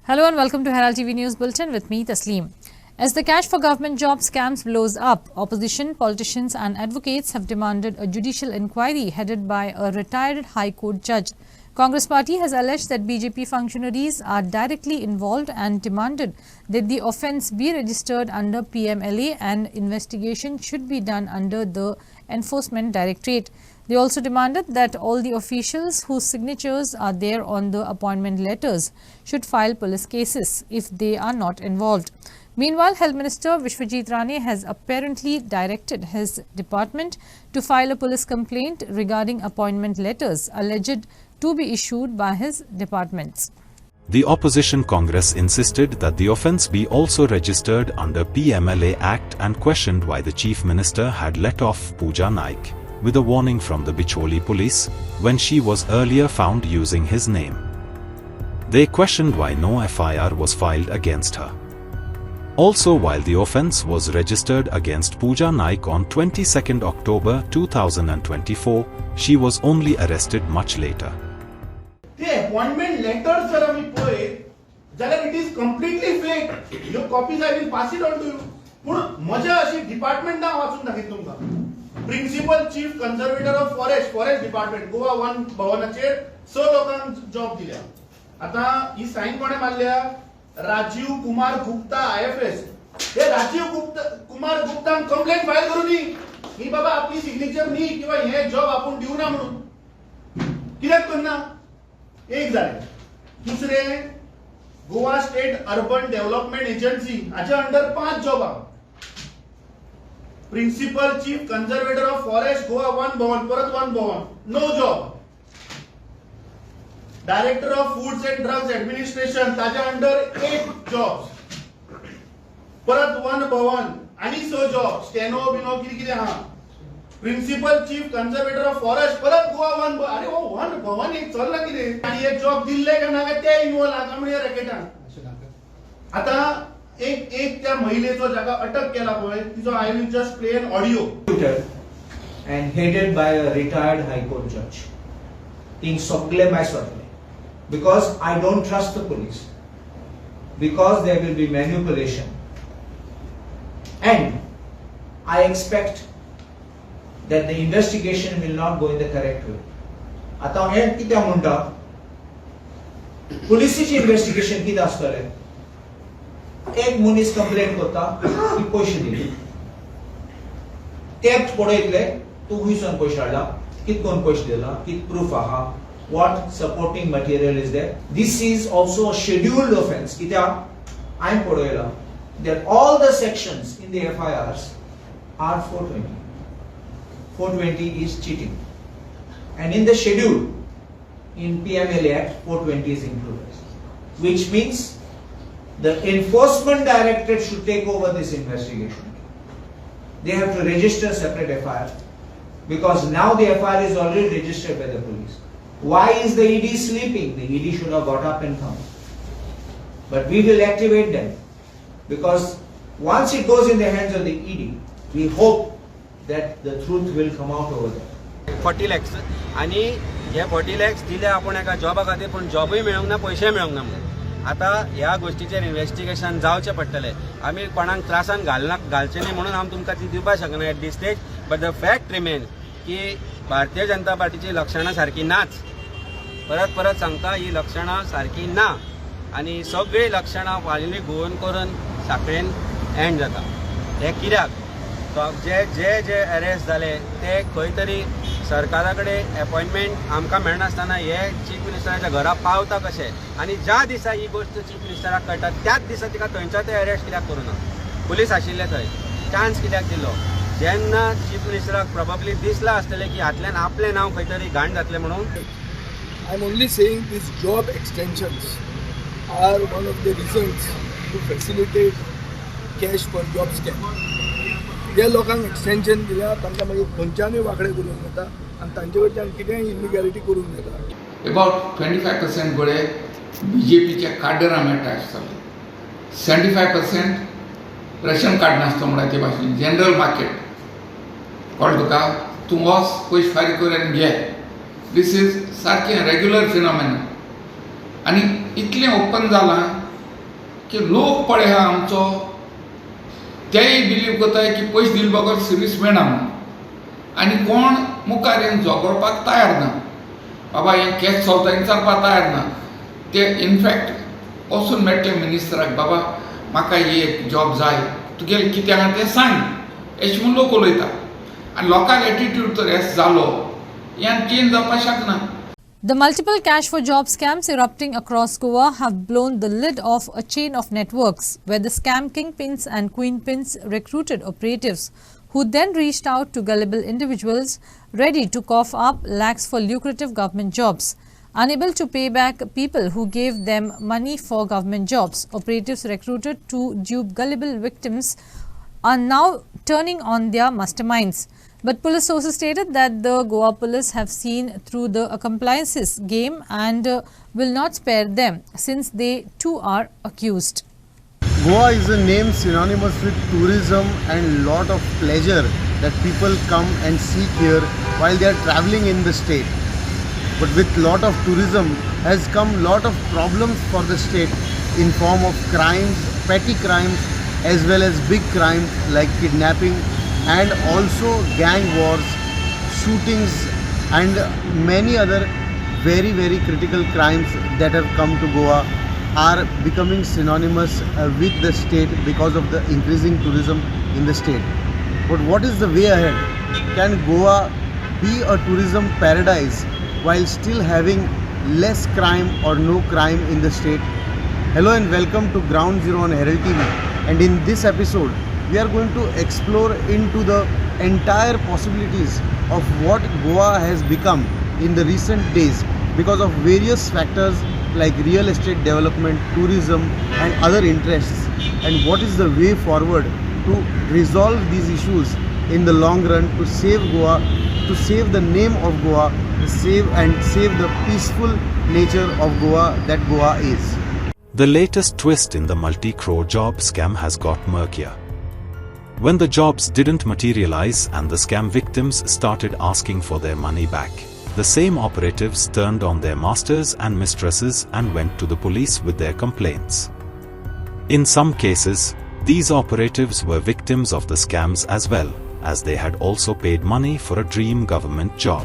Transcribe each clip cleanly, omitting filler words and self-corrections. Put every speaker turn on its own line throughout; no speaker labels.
Hello and welcome to Herald TV News Bulletin with me, Tasleem. As the cash for government job scams blows up, opposition, politicians and advocates have demanded a judicial inquiry headed by a retired High Court judge. Congress party has alleged that BJP functionaries are directly involved and demanded that the offence be registered under PMLA and investigation should be done under the Enforcement Directorate. They also demanded that all the officials whose signatures are there on the appointment letters should file police cases if they are not involved. Meanwhile, Health Minister Vishwajit Rane has apparently directed his department to file a police complaint regarding appointment letters alleged to be issued by his departments.
The opposition Congress insisted that the offence be also registered under PMLA Act and questioned why the Chief Minister had let off Pooja Naik with a warning from the Bicholi police when she was earlier found using his name. They questioned why no FIR was filed against her. Also, while the offence was registered against Pooja Naik on 22nd October 2024, she was only arrested much later.
The appointment letters sir आम्ही पळयत जाल्यार it is completely fake. Your copies I will pass it on to you. पण मजा अशी department नाव वाचून दाखयत तुमका. Principal chief conservator of forest department Goa 1 भवनाचेर 6 लोकांक जॉब दिल्या. आता ही साइन कोणे मारल्या? राजीव कुमार गुप्ता IFS. हे राजीव कुमार गुप्तान कंप्लेंट फाईल करून ही बाबा आपली सिग्नेचर नी किंवा हे जॉब आपण दिवना म्हणून कित्याक करना? एक झाले. दुसरे Goa state urban development agency हाच्या अंडर 5 जॉब आहा. Principal chief conservator of forest Goa 1 भवन परत 1 भवन no job. Director of foods and drugs administration ताच्या अंडर 8 जॉब्स परत 1 भवन आणि 6 जॉब स्टेनो बिनो किती हा. Principal chief conservator of forest परत गोवा 1 अरे वो 1 भवन एक चलना किती आणि एक जॉब दिले का ना ते इन्वॉल्व आहा म्हणजे रॅकेटान. आता एक त्या महिलेचो जागा अटक केला पळय तिचो I will just play an audio.
And headed by a retired High Court judge. Things sogle my sogle. Because I don't trust the police. Because there will be manipulation. And I expect that the investigation will not go in the correct way. आता हे कित्या म्हणटा? पुलिसीची investigation किती आसतले? एक मनीस complaint करता की पैसे दिले. ते पळयतले तू हुयसून पैसे हाडला, कितकोन पैसे दिला, कित प्रूफ आहा, what supporting material is there. This is also a scheduled offense. कित्याक हांवें पळयला that all the sections in the FIRs are 420. 420 is cheating. And in the schedule, in PMLA Act, 420 is included. Which means the Enforcement Directorate should take over this investigation. They have to register separate FIR. Because now the FIR is already registered by the police. Why is the ED sleeping? The ED should have got up and come. But we will activate them. Because once it goes in the hands of the ED, we hope that the truth will come out over there.
40 lakhs आणि हे 40 lakhs दिले आपण एका जॉबा खातीर पण जॉबूय मेळोंक ना पैसे मेळोंक ना म्हणून. आता ह्या गोष्टीचेर इन्व्हेस्टिगेशन जावचें पडटलें. आमी कोणाक त्रासान घालचे न्ही म्हणून हांव तुमकां ती दिवपाक शकना at this stage. But the fact remains की भारतीय जनता पार्टीची लक्षणां सारकी नाच. परत सांगता ही लक्षणां सारकी ना आनी सगळी लक्षणां फायनली घुंवन करून साखळेन एंड जाता. हे कित्याक? जे जे जे अरेस्ट जाले ते खंय तरी सरकारा कडेन अपॉइंटमेंट आमकां मेळनासतना हे चीफ मिनिस्टराच्या घरा पावता कशें आनी ज्या दिसा ही गोश्ट चीफ मिनिस्टराक कळटा त्याच दिसा तिका थंयच्या ते अरेस्ट कित्याक करूना? पुलीस आशिल्ले थंय चान्स कित्याक दिलो? जेन्ना चीफ मिनिस्टराक प्रोबब्ली दिसला आसतलें की हातल्यान आपलें नांव खंय तरी घाण जातलें म्हणून.
I'm only saying these job extensions are one of the reasons to facilitate cash for job scam. जे लोकांक एक्सटेंशन दिल्या तांकां मागीर खंयच्यानूय वांकडे करून येता आनी तांचे कडच्यान कितेंय इलिगॅलिटी करून येता.
About 25% गोळे BJPच्या कार्डरां मेळटा आसतले. 75% रेशन कार्ड नासता म्हणचे भाशेन जनरल मार्केट कळ्ळें तुका? तूं वच पयशे फारीक कर आनी घे. This is सारकें रेग्युलर फिनॉमिना. आनी इतलें ओपन जालां की लोक पळय हा आमचो तेय बिलीव करताय की पयशे दिले बगर सर्वीस मेळना म्हणून आनी कोण मुखार येवन झगडपाक तयार ना बाबा हें केस चलता हें चलपाक तयार ना ते इनफॅक्ट वचून मेळटले मिनिस्टराक बाबा म्हाका एक जॉब जाय तुगेलें कितें आहा तें सांग अशें म्हणून लोक उलयता आनी लोकांक एटिट्यूड तर हें जालो हें चेंज जावपाक शकना.
The multiple cash for job scams erupting across Goa have blown the lid off a chain of networks where the scam kingpins and queenpins recruited operatives who then reached out to gullible individuals ready to cough up lakhs for lucrative government jobs. Unable to pay back people who gave them money for government jobs, operatives recruited to dupe gullible victims are now turning on their masterminds. But police sources stated that the Goa police have seen through the compliances game and will not spare them since they too are accused.
Goa is a name synonymous with tourism and lot of pleasure that people come and seek here while they are traveling in the state. But with lot of tourism has come lot of problems for the state in form of crimes, petty crimes as well as big crimes like kidnapping and also gang wars, shootings and many other very critical crimes that have come to Goa are becoming synonymous with the state because of the increasing tourism in the state. But what is the way ahead? Can Goa be a tourism paradise while still having less crime or no crime in the state? Hello and welcome to Ground Zero on Herald TV, and in this episode we are going to explore into the entire possibilities of what Goa has become in the recent days because of various factors like real estate development, tourism and other interests, and what is the way forward to resolve these issues in the long run to save Goa, to save the name of Goa, to save the peaceful nature of Goa that Goa is.
The latest twist in the multi-crore job scam has got murkier. When the jobs didn't materialize and the scam victims started asking for their money back, the same operatives turned on their masters and mistresses and went to the police with their complaints. In some cases, these operatives were victims of the scams as well, as they had also paid money for a dream government job.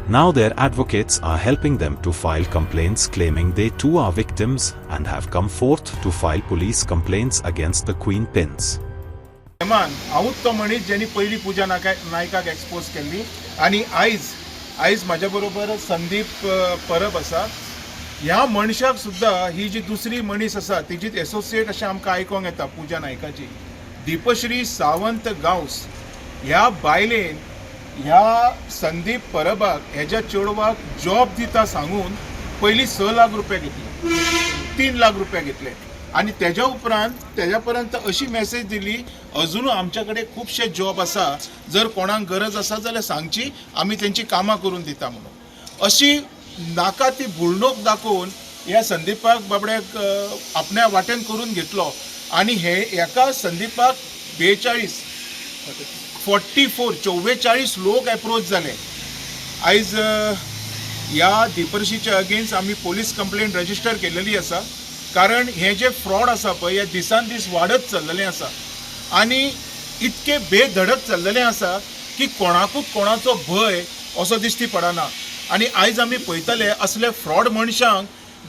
Now their advocates are helping them to file complaints claiming they too are victims and have come forth to file police complaints against the queen pins.
हांवूच तो मनीस जेणी पयली पूजा नायकाक expose केल्ली आनी आयज म्हाज्या बरोबर संदीप परब आसा. ह्या मनशाक सुद्दां ही जी दुसरी मनीस आसा तिची एसोसिएट अशें आमकां आयकोंक येता पूजा नायकाची, दीपश्री सावंत गांवस. ह्या बायलेन ह्या संदीप परबाक हेज्या चेडवाक जॉब दिता सांगून पयली 6 लाख रुपया घेतले, 3 लाख रुपया घेतले आनी तेज्या उपरांत तेज्या पर्यंत अशी मेसेज दिली अजून आमच्या कडेन खूबशे जॉब आसा, जर कोणाक गरज आसा जाल्यार सांगची, आमी तेंची कामां करून दिता म्हणून. अशी नाका ती भुलणूक दाखोवन ह्या संदीपाक बाबड्याक आपल्या वाटेन करून घेतलो आनी हेका संदीपाक 44 लोक एप्रोच जाले. आयज ह्या दीपर्शीच्या अगेन्स्ट आमी पोलीस कंप्लेंट रजिस्टर केलेली आसा, कारण हे जे फ्रॉड आसा पळय हे दिसान दीस वाडत चल्लेलें आसा आनी इतके बेधडक चल्लेलें आसा की कोणाकूच कोणाचो भंय असो दिश्टी पडना. आनी आयज आमी पळयतले असले फ्रॉड मनशांक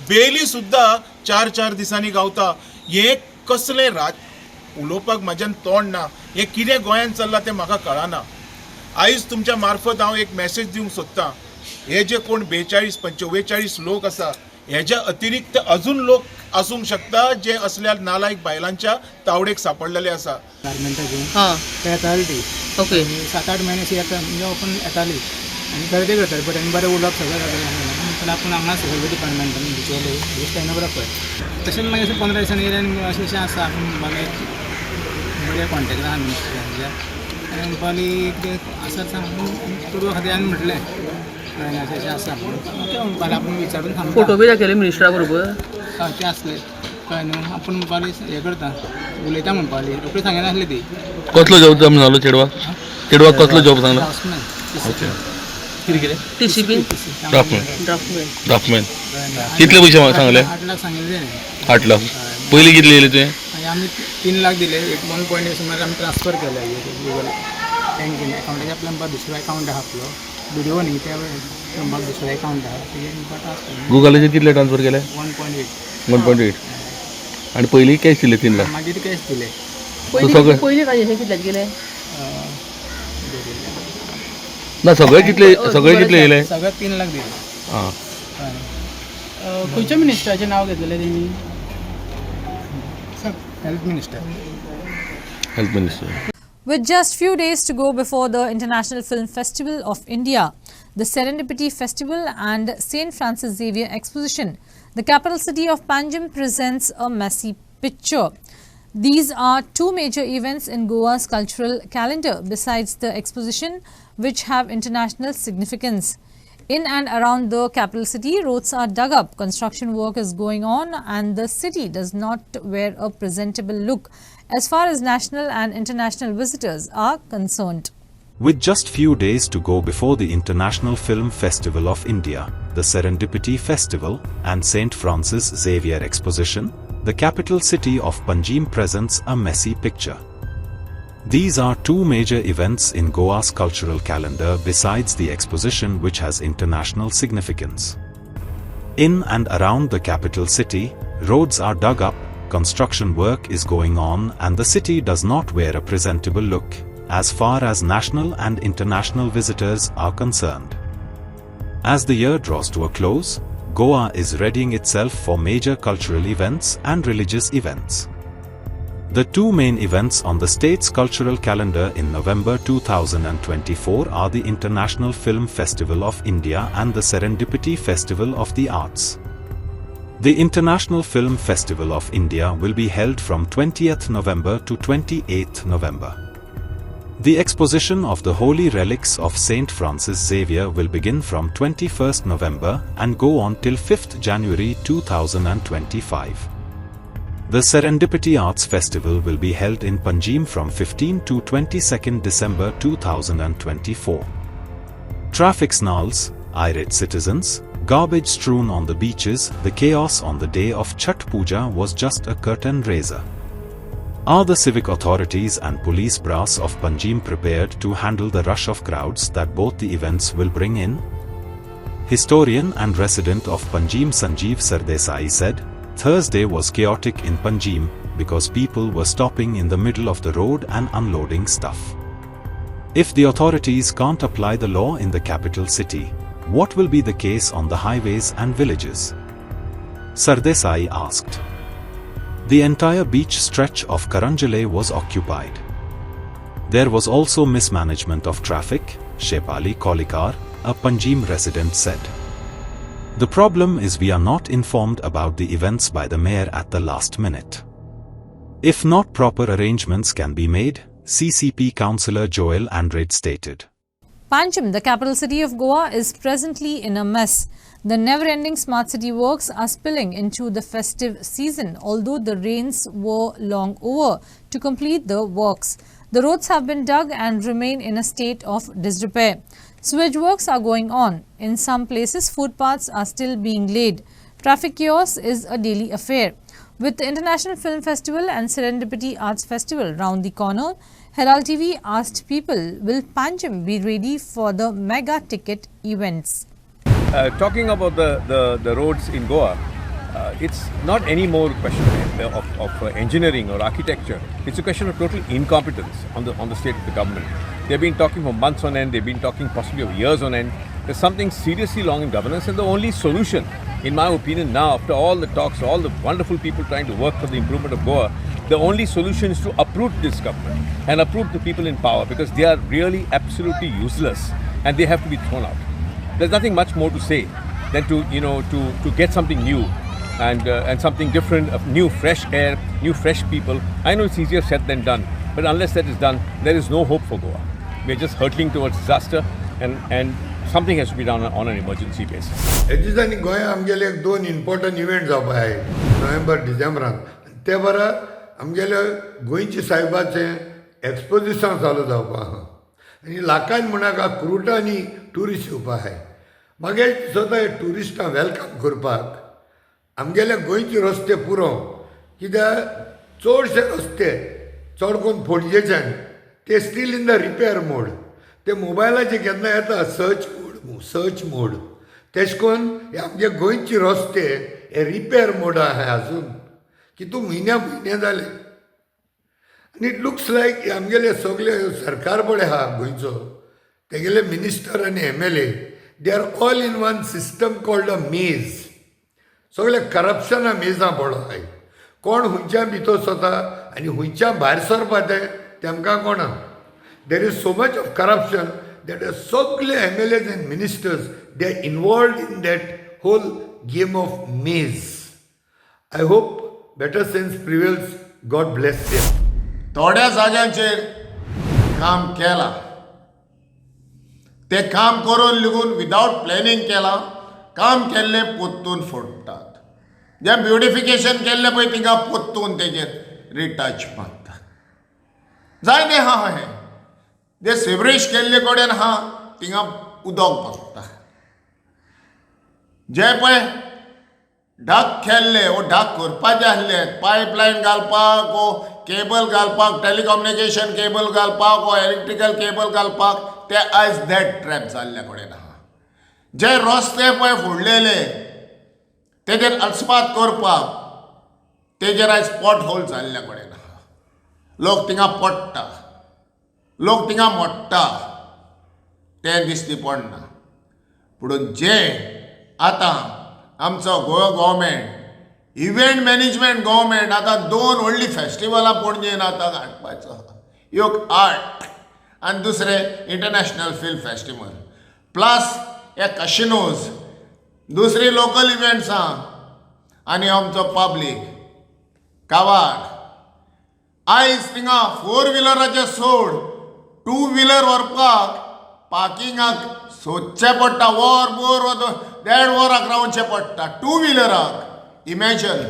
बेली सुद्दां 4 दिसांनी गावता. हे कसलें उलोवपाक म्हाज्यान तोंड ना, हे कितें गोंयांत चल्लां तें म्हाका कळना. आयज तुमच्या मार्फत हांव एक मेसेज दिवंक सोदतां, हे जे कोण 42-45 लोक आसा हेज्या अतिरिक्त अजून लोक आसूंक शकता जे असल्या नालायक बायलांच्या तावडेक सांपडलेले आसा.
गारमेंटां घेवन ते येताली ती ओके 7-8 म्हयने अशी येता म्हणजे ओपन येताली आनी गर्दी करताली, बट आनी बरें उलोवप सगळें जातालें. पण आपूण हांगा सेक्युरिटी डिपार्टमेंटान भिचोले दिस टायमा बरो पळय. तशेंच मागीर 15 दिसांनी येयले आनी अशें आसा आपूण मागीर बरे कॉन्टेक्ट आहा मिनिस्टरांच्या आनी म्हणपाली कितें आसा सांग चेडवा खातीर आनी म्हटलें अशें आसा म्हणपाली. आपूण विचारून सांगता.
फोटो बी दाखयले मिनिस्टरा बरोबर
हय ते आसले कळ्ळें न्हू. आपूण म्हणपाली हे करता उलयता म्हणपाली, रोखडी सांगना नासली ती.
कसलो जॉब सांगलो चेडवाक कसलो जॉब सांगलो?
कितें टीसीपी
ड्राफ्टमॅन कितले पयशे सांगले?
8 लाख सांगिल्ले.
8 लाख पयलीं कितले येयले तुवें?
आणि आम्ही 3 लाख दिले, 1.8 सुमार आम्ही ट्रान्सफर केले गुगल बँकेन अकाउंटाच्या प्लंबार दुसरो अकाउंट आहा आपलो व्हिडिओ न्ही त्या प्लंबार दुसरो अकाउंट आहा तेजेर तुमकां ट्रान्सफर
गुगलाचेर कितले ट्रान्सफर केले?
1.8
1.8 आणि पयलीं कॅश दिले 3 लाख.
मागीर कॅश दिले.
पयलीं ताजेर कितले गेले?
ना सगळे कितले येयले?
सगळे 3 लाख दिले.
हां.
खंयच्या मिनिस्टराचें नाव घेतलेलें तेणी? Health minister.
Health minister.
With just few days to go before the International Film Festival of India, the Serendipity Festival and St. Francis Xavier Exposition, the capital city of Panjim presents a messy picture. These are two major events in Goa's cultural calendar besides the exposition, which have international significance. In and around the capital city, roads are dug up, construction work is going on, and the city does not wear a presentable look as far as national and international visitors are concerned.
With just few days to go before the International Film Festival of India, the Serendipity Festival, and St. Francis Xavier Exposition, the capital city of Panjim presents a messy picture. These are two major events in Goa's cultural calendar besides the exposition, which has international significance. In and around the capital city, roads are dug up, construction work is going on, and the city does not wear a presentable look as far as national and international visitors are concerned. As the year draws to a close, Goa is readying itself for major cultural events and religious events. The two main events on the state's cultural calendar in November 2024 are the International Film Festival of India and the Serendipity Festival of the Arts. The International Film Festival of India will be held from 20th November to 28th November. The exposition of the holy relics of St. Francis Xavier will begin from 21st November and go on till 5th January 2025. The Serendipity Arts Festival will be held in Panjim from 15 to 22nd December 2024. Traffic snarls, irate citizens, garbage strewn on the beaches, the chaos on the day of Chhath Puja was just a curtain raiser. Are the civic authorities and police brass of Panjim prepared to handle the rush of crowds that both the events will bring in? Historian and resident of Panjim Sanjeev Sardesai said, Thursday was chaotic in Panjim because people were stopping in the middle of the road and unloading stuff. If the authorities can't apply the law in the capital city, what will be the case on the highways and villages? Sardesai asked. The entire beach stretch of Karanjale was occupied. There was also mismanagement of traffic, Shepali Kolikar, a Panjim resident said. The problem is we are not informed about the events by the mayor at the last minute. If not proper arrangements can be made, CCP councillor Joel Andrade stated.
Panjim, the capital city of Goa, is presently in a mess. The never-ending smart city works are spilling into the festive season, although the rains were long over to complete the works. The roads have been dug and remain in a state of disrepair. Sewage works are going on. In some places, footpaths are still being laid. Traffic chaos is a daily affair. With the International Film Festival and Serendipity Arts Festival round the corner, Herald TV asked people, will Panjim be ready for the mega ticket events?
Talking about the roads in Goa, it's not any more a question of engineering or architecture. It's a question of total incompetence on the state of the government. They've been talking for months on end, they've been talking possibly of years on end. There's something seriously wrong in governance, and the only solution, in my opinion now, after all the talks, all the wonderful people trying to work for the improvement of Goa, the only solution is to uproot this government and uproot the people in power, because they are really absolutely useless and they have to be thrown out. There's nothing much more to say than to get something new and something different, of new fresh air, new fresh people. I know it's easier said than done, but unless that is done, there is no hope for Goa. We're just hurtling towards disaster, and something has to be done on an emergency basis.
ह्या दिसांनी गोंयांत आमगेले 2 important event जावपा आहाय नोव्हेंबर डिसेंबरान. ते बरा आमगेले गोंयचे सायबाचें एक्सपोजिशन चालू जावपा आहा आनी लाखान म्हणाका क्रुटांनी ट्युरिस्ट येवपा आहाय. मागीर सदां ट्युरिस्टां वेलकम करपाक आमगेले गोंयचे रस्ते पुरो कित्याक चडशे रस्ते चड करून फोडजेच्यान ते steel in the repair mode. ते मोबायलाचे केन्ना येता सर्च मोड तेश कोन्न हे आमचे गोंयचे रस्ते हे रिपेर मोड आहा अजून कितू म्हयन्या जाले. आनी इट लुक्स लायक आमगेले सगळे सरकार पळय आहा गोंयचो तेगेले मिनिस्टर आनी MLA they are all in one system called a maze. सगळे करप्शना मेजां पडो आहाय. कोण हुंयच्या भितर स्वता आनी हुंयच्या भायर सरपा तेमकां कोणा. There is so much of corruption that सगळे MLAs and ministers they are involved in that whole game of maze. I hope better sense prevails. God bless them.
थोड्या जाग्यांचेर काम केलां. ते काम करून लेगून विदाउट प्लॅनिंग केलां. काम केल्लें पोत्तून फोडटात. जे ब्युटिफिकेशन केल्लें पळय थिंगा पोत्तून तेजेर रिटच मारतात. जायते आहा हें. जे सेवरेज केल्ले कडेन आहा थिंगा उदक भरता. जे पळय ढाक केल्ले वो ढाक करपाचे आसले पायपलायन घालपाक वो केबल घालपाक टेलिकम्युनिकेशन केबल घालपाक वो इलेक्ट्रिकल केबल घालपाक ते आयज डेड ट्रॅप जाल्ले कडेन आहा. जे रस्ते पळय फोडलेले तेजेर अल्सपात करपाक तेजेर आयज पॉट होल जाल्ले कडेन आहा. लोक थिंगा पडटा. लोक थिंगा मोडटा. तें दिसती पडना. पुणून जे आतां आमचो Goa government event management government आतां 2 व्हडली फेस्टिवलां पणजेन आतां हाडपाचो. एक आर्ट आनी दुसरें इंटरनॅशनल फिल्म फेस्टिवल प्लस हे कशिनोज दुसरी लोकल इव्हेंट्सां आनी आमचो पब्लीक कावाड. आयज थिंगा 4 व्हिलराचे सोड 2 व्हिलर व्हरपाक पार्किंगाक सोदचें पडटा. वर 1.5 वराक रावचें पडटा 2 व्हिलराक. Imagine.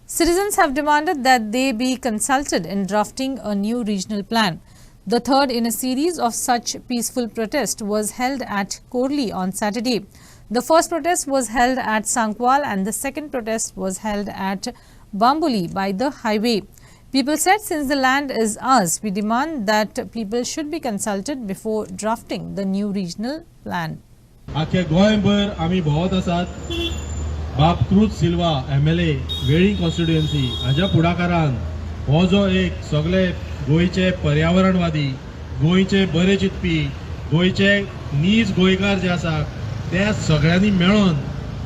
Citizens have demanded that they be consulted in drafting a new regional plan. The third in a series of such peaceful protests was held at Korli on Saturday. The first protest was held at Sankwal and the second protest was held at Bambuli by the highway. People said, since the land is ours, we demand that people should be consulted before drafting the new regional plan.
आख्या गोंयभर आमी भोंवत आसात. बाब cruise सिल्वा MLA वेळींग constituency हाज्या फुडाकारान हो जो एक सगळे गोंयचे पर्यावरणवादी गोंयचे बरे चिंतपी गोंयचे नीज गोंयकार जे आसा त्या सगळ्यांनी मेळोन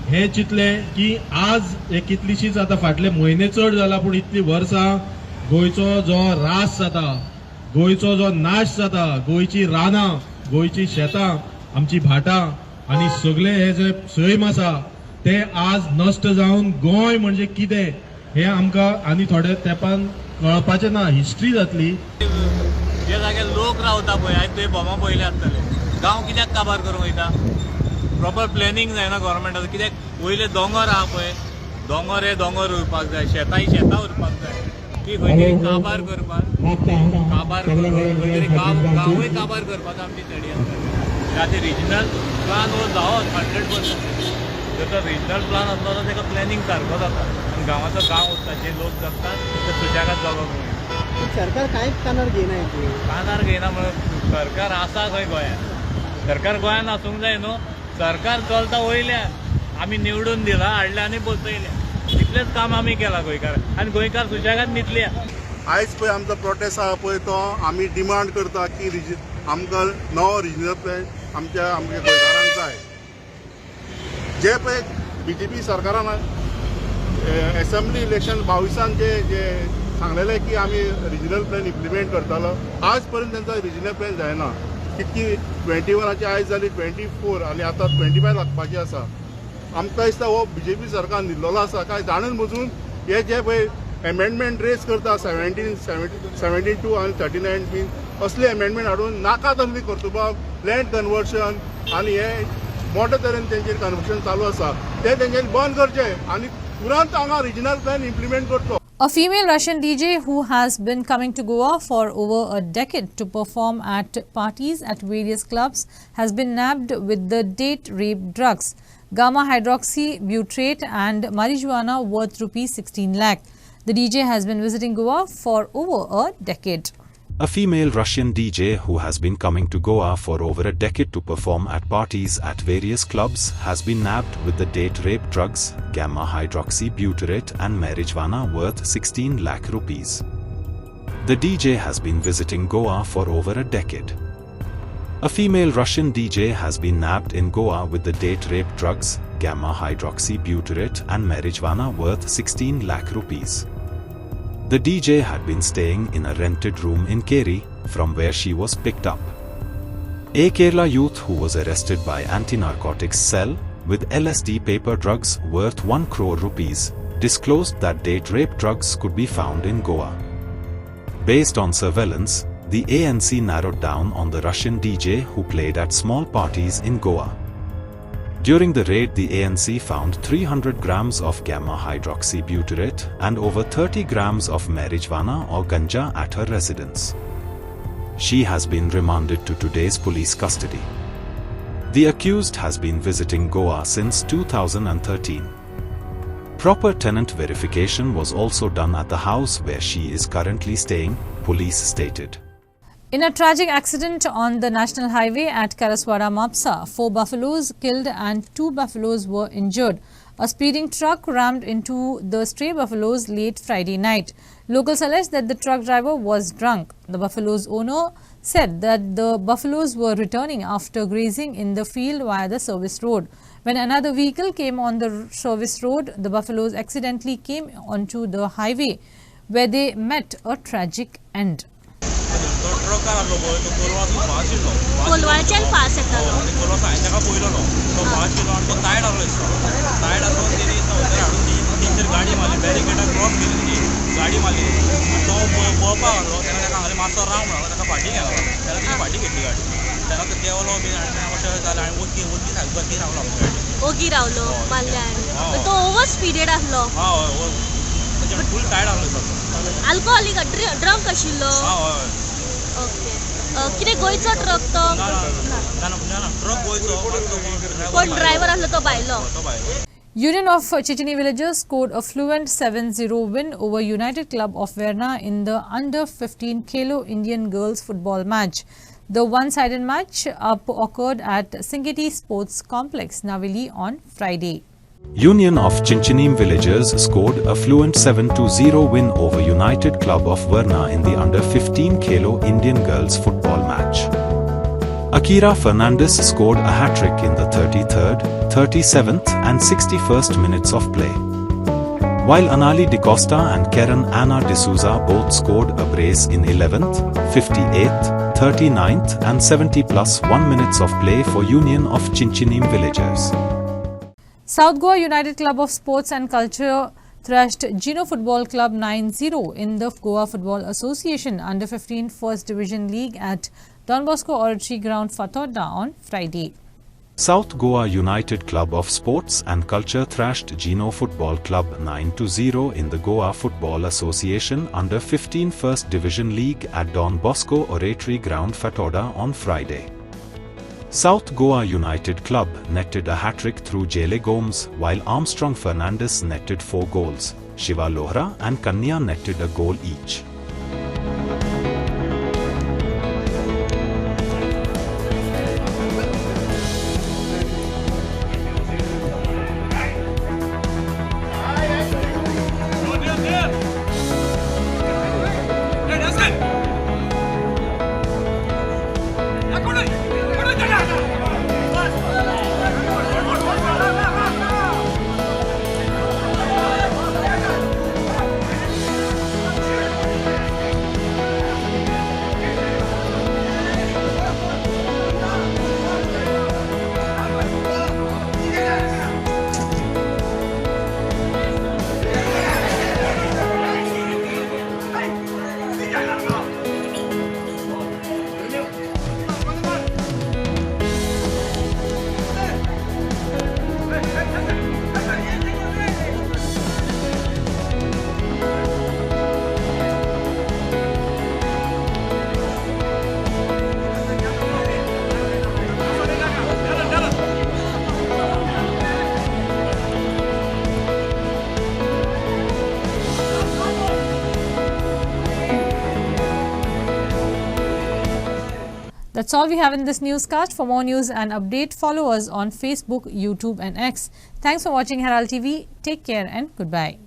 हे चिंतले की आज एक कितलीशीच आतां फाटले म्हयने चड जाला पूण इतली वर्सां गोंयचो जो रास जाता गोंयचो जो नाश जाता गोंयची रानां गोंयची शेतां आमची भाटां आनी सगळे हे जे सैम आसा ते आज नश्ट जावन गोंय म्हणजे कितें हे आमकां आनी थोड्या तेंपान कळपाचें ना. हिस्ट्री जातली.
जे जाग्यार लोक रावता पळय आयज तुवें बोमा पळयले आसतले गांव कित्याक काबार करूंक वयता. प्रॉपर प्लॅनिंग जायना गव्हर्मेंटाचो. कित्याक वयले दोंगर आहा पळय दोंगर हे दोंगर उरपाक जाय शेतां ही शेतां उरपाक जाय. ती खंय तरी काबार करपाक गांवूय काबार करपाचो आमची थडी आसता. आतां रिजनल प्लान हो जावोच 100%. जर तो रिजनल प्लान असलो तर ताका प्लॅनिंग सारको जाता आनी गांवाचो गांव उरता. जे लोक जगतात ते सुशेगाद जागो करून.
सरकार कांयच कानार घेयना.
कानार घेयना म्हणून सरकार आसा खंय गोंयांत. सरकार गोंयांत आसूंक जाय न्हू. सरकार चलता वयल्यान आमी निवडून दिला हाडले आनी बसयले. इतलेंच काम आमी केलां गोंयकार आनी गोंयकार सुशेगाद न्हिदल्या.
आयज पळय आमचो प्रोटेस्ट आहा पळय तो आमी डिमांड करता की आमकां नवो रिजनल प्लॅन आमच्या गोंयकारांक जाय. जे पळय BJP सरकारान एसेंब्ली इलेक्शन 22 जे सांगलेलें की आमी रिजनल प्लॅन इम्प्लिमेंट करतलो आज पर्यंत तांचो रिजनल प्लॅन जायना. कितकी 21 आयज जाली 24 आनी आतां 25 लागपाची आसा. आमकां दिसता हो BJP सरकार न्हिदलेलो आसा काय जाणून बुजून हे जे पळय एमेंडमेंट रेज करता 17, 72 आनी 39 बीन असले एमेंडमेंट हाडून नाका तसली करतुबाब लँड कन्वर्शन आनी हे मोठ्या तरेन तेंचेर कन्वर्शन चालू आसा ते तेंच्यांनी बंद करचें आनी तुरंत हांगा रिजनल प्लॅन इम्प्लिमेंट करचो.
A female Russian DJ who has been coming to Goa for over a decade to perform at parties at various clubs has been nabbed with the date rape drugs, gamma hydroxy butyrate and marijuana worth ₹16 lakh. The DJ has been visiting Goa for over a decade.
A female Russian DJ who has been coming to Goa for over a decade to perform at parties at various clubs has been nabbed with the date rape drugs, gamma hydroxybutyrate and marijuana worth 16 lakh rupees. The DJ has been visiting Goa for over a decade. A female Russian DJ has been nabbed in Goa with the date rape drugs, gamma hydroxybutyrate and marijuana worth 16 lakh rupees. The DJ had been staying in a rented room in Keri, from where she was picked up. A Kerala youth who was arrested by anti-narcotics cell with LSD paper drugs worth 1 crore rupees disclosed that date rape drugs could be found in Goa. Based on surveillance, the ANC narrowed down on the Russian DJ who played at small parties in Goa. During the raid, the ANC found 300 grams of gamma hydroxybutyrate and over 30 grams of marijuana or ganja at her residence. She has been remanded to today's police custody. The accused has been visiting Goa since 2013. Proper tenant verification was also done at the house where she is currently staying, police stated.
In a tragic accident on the National Highway at Karaswara Mapsa, 4 buffaloes killed and 2 buffaloes were injured. A speeding truck rammed into the stray buffaloes late Friday night. Locals alleged that the truck driver was drunk. The buffalo's owner said that the buffaloes were returning after grazing in the field via the service road. When another vehicle came on the service road, the buffaloes accidentally came onto the highway, where they met a tragic end.
कोलवाच्यान fast येतालो
कोलवा सायंकाळ पयलो न्हू तो fast yellow आनी तो side आसलो side आसून तेणी थंयसर हाडून टीचर गाडी मारली बॅरिकेडाक क्रॉस केली तेणी गाडी मारली तो पळोवपाक लागलो तेन्ना ताका हांवें मातसो राव म्हणलो ताका फाटीं गेलो तेन्ना तेणी फाटीं घेतली गाडी तेन्ना तो देंवलो बी आनी अशें जालें आनी वती सारकी रावलो आमची गाडी
ओगी रावलो मारल्यार तो ओवर स्पिडेड आसलो
हय फूल टायर्ड आसलो
अल्कोहोलीक ड्रंक आशिल्लो ओके कितें गोंयचो ट्रक तो
ट्रक गोंयचो
कोण ड्रायव्हर आसलो तो भायलो
Union of Chichini Villagers scored a fluent 7-0 win over United Club of Verna in the under-15 Khelo Indian girls football match. The one-sided match occurred at Singeti Sports Complex, Navili on Friday.
Union of Chinchinim Villagers scored a fluent 7-0 win over United Club of Verna in the under-15 Khelo Indian girls football match. Akira Fernandez scored a hat-trick in the 33rd, 37th and 61st minutes of play. While Anali DeCosta and Karen Anna D'Souza both scored a brace in 11th, 58th, 39th and 70+1 minutes of play for Union of Chinchinim Villagers.
South Goa United Club of Sports and Culture thrashed Gino Football Club 9-0 in the Goa Football Association Under-15 First Division League at Don Bosco Oratory Ground, Fathoda on Friday.
South Goa United Club of Sports and Culture thrashed Gino Football Club 9-0 in the Goa Football Association Under-15 First Division League at Don Bosco Oratory Ground, Fathoda on Friday. South Goa United Club netted a hat-trick through Jele Gomes, while Armstrong Fernandez netted 4 goals. Shiva Lohra and Kanya netted a goal each.
That's all we have in this newscast. For more news and update, follow us on Facebook, YouTube and X. Thanks for watching Herald TV. Take care and goodbye.